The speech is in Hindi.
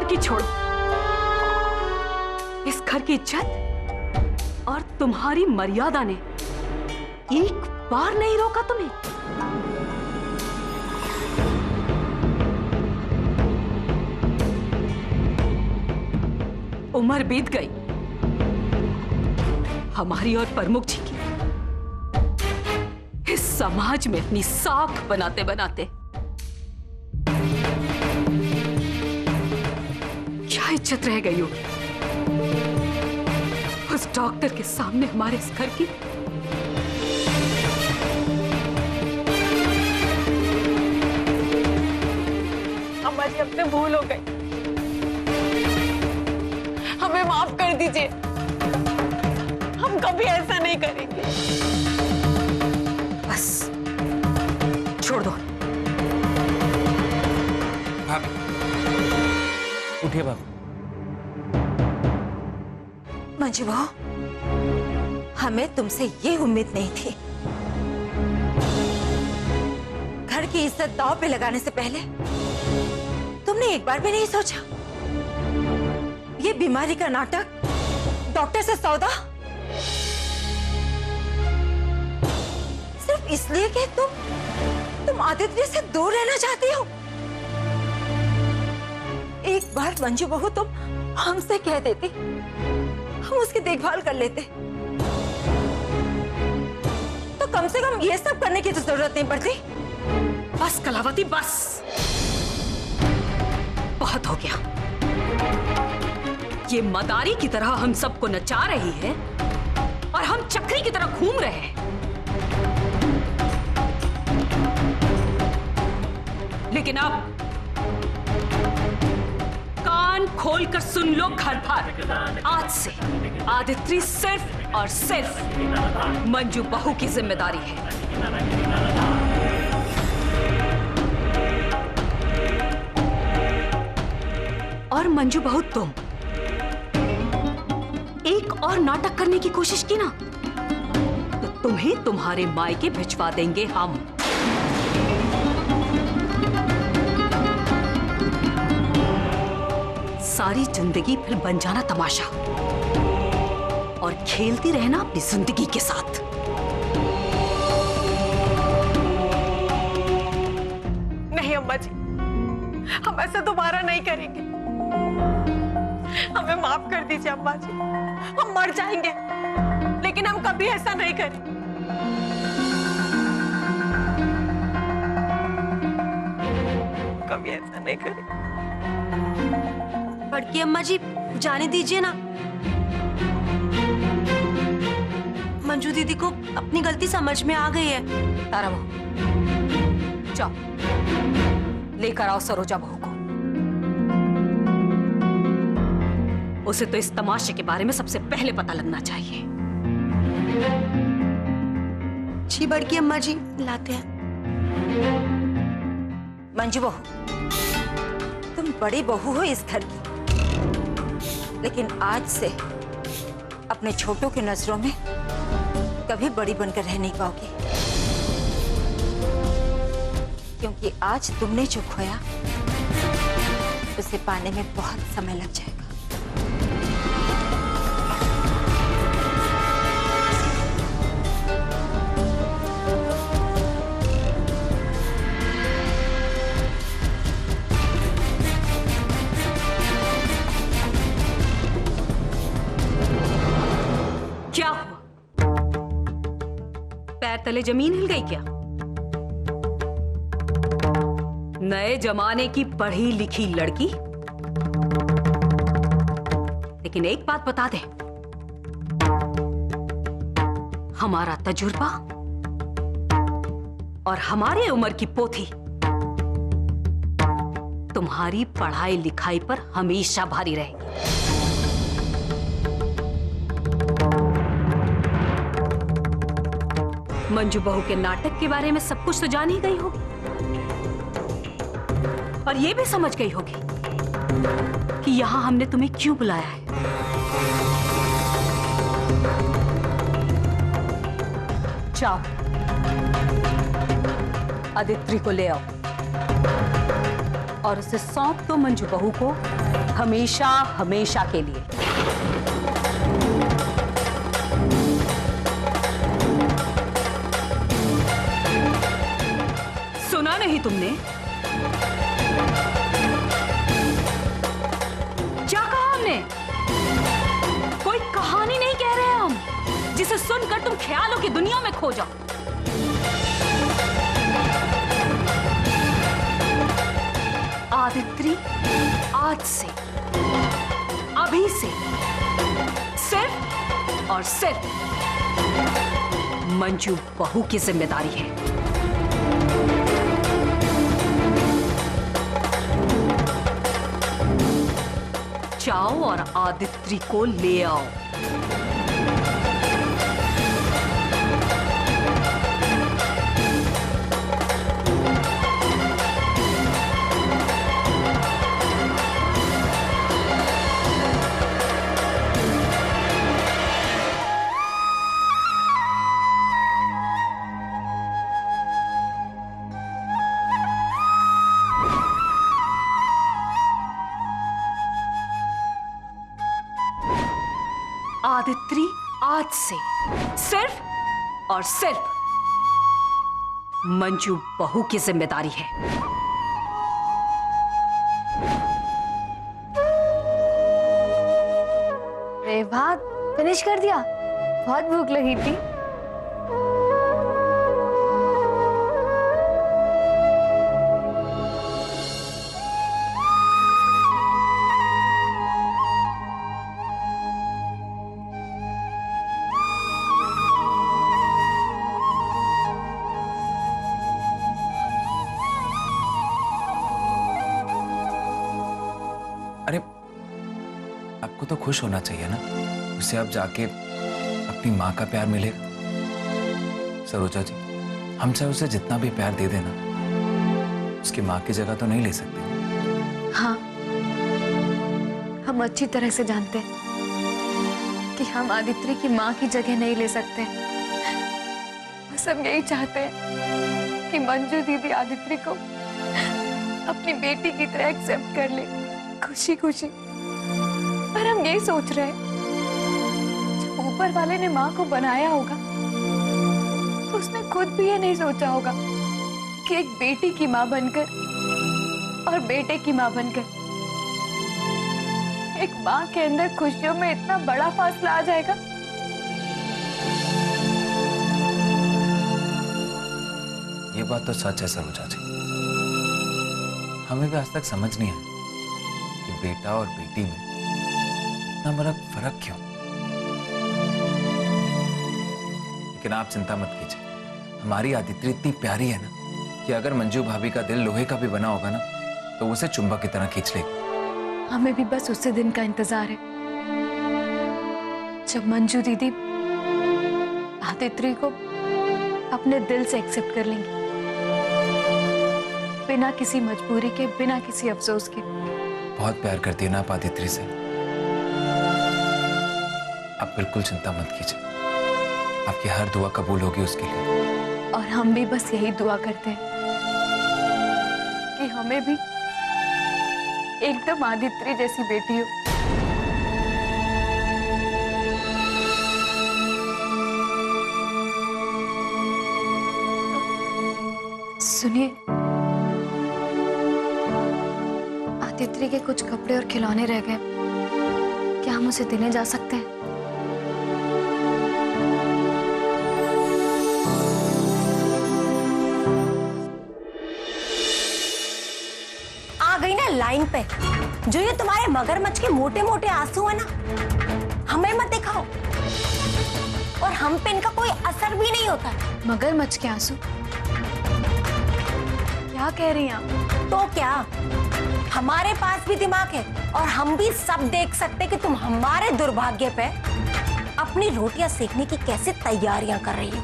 घर की छोड़ो, इस घर की इज्जत और तुम्हारी मर्यादा ने एक बार नहीं रोका तुम्हें। उम्र बीत गई हमारी और प्रमुख जी की, इस समाज में अपनी साख बनाते बनाते। क्या इज्जत रह गई होगी उस डॉक्टर के सामने हमारे इस घर की। अम्मा जी, अब से भूल हो गई, हमें माफ कर दीजिए, हम कभी ऐसा नहीं करेंगे। बस छोड़ दो। भाभी उठिए भाभी। मंजू बहू, हमें तुमसे ये उम्मीद नहीं थी। घर की इज्जत दांव पे लगाने से पहले तुमने एक बार भी नहीं सोचा ये बीमारी का नाटक, डॉक्टर से सौदा, सिर्फ इसलिए कि तुम आदित्य से दूर रहना चाहती हो। एक बार मंजू बहू तुम हमसे कह देती, हम उसकी देखभाल कर लेते, तो कम से कम ये सब करने की तो जरूरत नहीं पड़ती। बस कलावती, बस बहुत हो गया। ये मदारी की तरह हम सबको नचा रही है और हम चक्री की तरह घूम रहे हैं। लेकिन अब कान खोलकर सुन लो घर भर, आज से आदित्य सिर्फ और सिर्फ मंजू बहू की जिम्मेदारी है। और मंजू बहू, तुम एक और नाटक करने की कोशिश की ना, तो तुम्हें तुम्हारे मायके भिजवा देंगे हम। सारी जिंदगी फिर बन जाना तमाशा और खेलती रहना अपनी जिंदगी के साथ। नहीं अम्मा जी, हम ऐसा दोबारा नहीं करेंगे, हमें माफ कर दीजिए अम्मा जी। हम मर जाएंगे लेकिन हम कभी ऐसा नहीं करेंगे। कभी ऐसा नहीं करेंगे। बड़की अम्मा जी, जाने दीजिए ना। मंजू दीदी को अपनी गलती समझ में आ गई है। तारा बहू, जाओ लेकर आओ सरोजा बहू को। उसे तो इस तमाशे के बारे में सबसे पहले पता लगना चाहिए। जी बड़की अम्मा जी, लाते हैं। मंजू बहू, तुम बड़ी बहू हो इस घर की, लेकिन आज से अपने छोटों की नजरों में कभी बड़ी बनकर रह नहीं पाओगी, क्योंकि आज तुमने जो खोया उसे पाने में बहुत समय लग जाएगा। क्या हुआ? पैर तले जमीन हिल गई क्या? नए जमाने की पढ़ी लिखी लड़की। लेकिन एक बात बता दे, हमारा तजुर्बा और हमारे उम्र की पोथी तुम्हारी पढ़ाई लिखाई पर हमेशा भारी रहेगी। मंजू बहू के नाटक के बारे में सब कुछ तो जान ही गई होगी और ये भी समझ गई होगी कि यहां हमने तुम्हें क्यों बुलाया है। जाओ आदित्य को ले आओ और उसे सौंप दो मंजू बहू को हमेशा हमेशा के लिए। सुना नहीं तुमने? क्या कहा हमने? कोई कहानी नहीं कह रहे हम जिसे सुनकर तुम ख्यालों की दुनिया में खो जाओ। आदित्रि आज से, अभी से सिर्फ और सिर्फ मंजू बहू की जिम्मेदारी है। जाओ और आदित्रि को ले आओ। आदित्रि आज से सिर्फ और सिर्फ मंजू बहू की जिम्मेदारी है। अरे वाह, फिनिश कर दिया। बहुत भूख लगी थी। अरे आपको तो खुश होना चाहिए ना, उसे अब जाके अपनी माँ का प्यार मिलेगा। सरोजा जी, हम चाहे उसे जितना भी प्यार दे देना, उसकी माँ की जगह तो नहीं ले सकते। हाँ, हम अच्छी तरह से जानते हैं कि हम आदित्रि की माँ की जगह नहीं ले सकते। बस हम यही चाहते हैं कि मंजू दीदी आदित्रि को अपनी बेटी की तरह एक्सेप्ट कर ले, खुशी खुशी। पर हम यही सोच रहे हैं, जब ऊपर वाले ने माँ को बनाया होगा तो उसने खुद भी ये नहीं सोचा होगा कि एक बेटी की माँ बनकर और बेटे की माँ बनकर एक माँ के अंदर खुशियों में इतना बड़ा फासला आ जाएगा। ये बात तो सच है सरोजा जी, हमें भी आज तक समझ नहीं आया कि बेटा और बेटी में इतना बड़ा फर्क क्यों। लेकिन आप चिंता मत कीजिए, हमारी आदित्रि इतनी प्यारी है ना कि अगर मंजू भाभी का दिल लोहे का भी बना होगा ना तो उसे चुंबक की तरह खींच लेगी। हमें भी बस उसी दिन का इंतजार है जब मंजू दीदी आदित्रि को अपने दिल से एक्सेप्ट कर लेंगी, बिना किसी मजबूरी के, बिना किसी अफसोस के। बहुत प्यार करती है ना आप आदित्रि से। आप बिल्कुल चिंता मत कीजिए, आपकी हर दुआ कबूल होगी उसके लिए। और हम भी बस यही दुआ करते हैं कि हमें भी एकदम आदित्रि जैसी बेटी हो। सुनिए, आदित्रि के कुछ कपड़े और खिलौने रह गए, क्या हम उसे देने जा सकते हैं? आ गई ना लाइन पे। जो ये तुम्हारे मगरमच्छ के मोटे मोटे आंसू है ना, हमें मत दिखाओ, और हम पे इनका कोई असर भी नहीं होता। मगरमच्छ के आंसू? क्या कह रही हैं आप? तो क्या, हमारे पास भी दिमाग है और हम भी सब देख सकते कि तुम हमारे दुर्भाग्य पे अपनी रोटियां सेकने की कैसे तैयारियां कर रही हो।